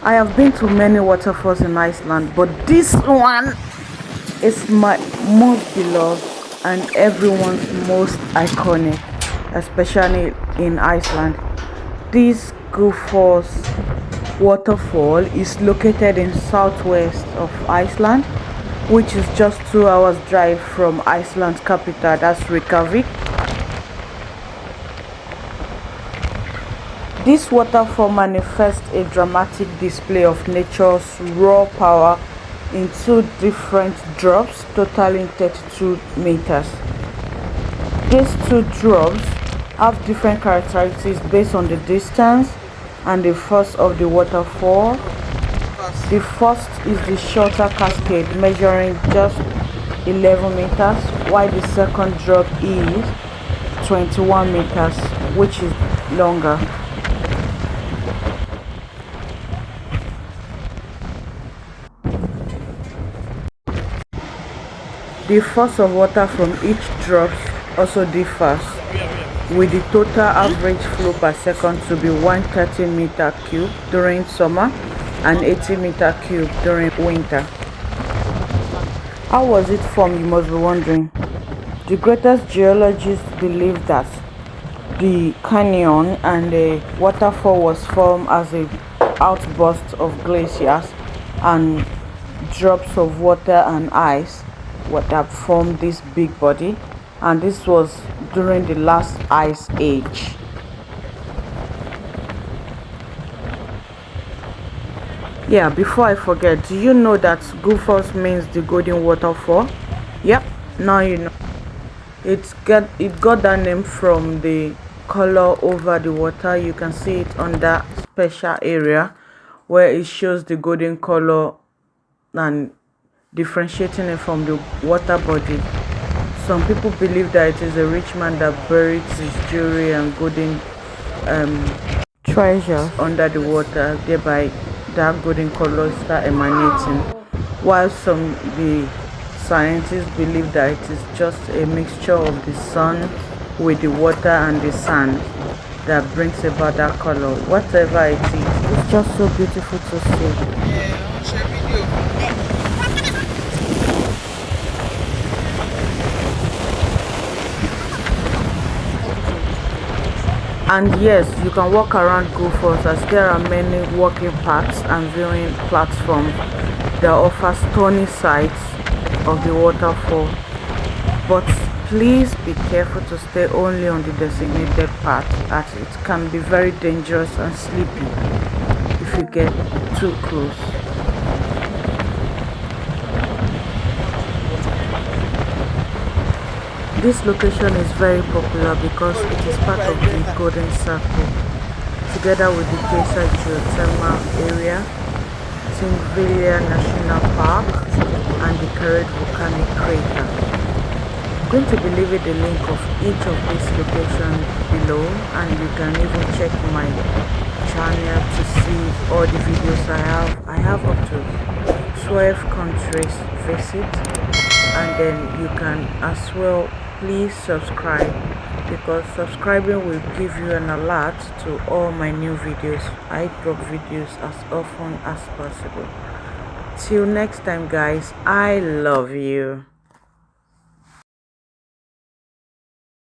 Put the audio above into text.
I have been to many waterfalls in Iceland, but this one is my most beloved and everyone's most iconic, especially in Iceland. This Gullfoss Waterfall is located in southwest of Iceland, which is just 2 hours drive from Iceland's capital, that's Reykjavik. This waterfall manifests a dramatic display of nature's raw power in 2 different drops totaling 32 meters. These 2 drops have different characteristics based on the distance and the force of the waterfall. The first is the shorter cascade measuring just 11 meters, while the second drop is 21 meters, which is longer. The force of water from each drop also differs, with the total average flow per second to be 130 meter cube during summer and 80 meter cube during winter. How was it formed, you must be wondering? The greatest geologists believe that the canyon and the waterfall was formed as a outburst of glaciers and drops of water and ice that formed this big body, and this was during the last ice age. Yeah, before I forget, do you know that Gullfoss means the golden waterfall? Yep, now you know. It got that name from the color over the water. You can see it on that special area where it shows the golden color and differentiating it from the water body. Some people believe that it is a rich man that buried his jewelry and golden treasures under the water, thereby that golden color start emanating, while the scientists believe that it is just a mixture of the sun with the water and the sand that brings about that color. Whatever it is, it's just so beautiful to see. And yes, you can walk around Gullfoss as there are many walking paths and viewing platforms that offer stunning sights of the waterfall. But please be careful to stay only on the designated path, as it can be very dangerous and sleepy if you get too close. This location is very popular because it is part of the Golden Circle, together with the Geyser Geothermal Area, Thingvellir National Park, and the Carrot Volcanic Crater. I'm going to be leaving the link of each of these locations below, and you can even check my channel to see all the videos I have. I have up to 12 countries visit, and then you can as well please subscribe, because subscribing will give you an alert to all my new videos. I drop videos as often as possible. Till next time guys, I love you.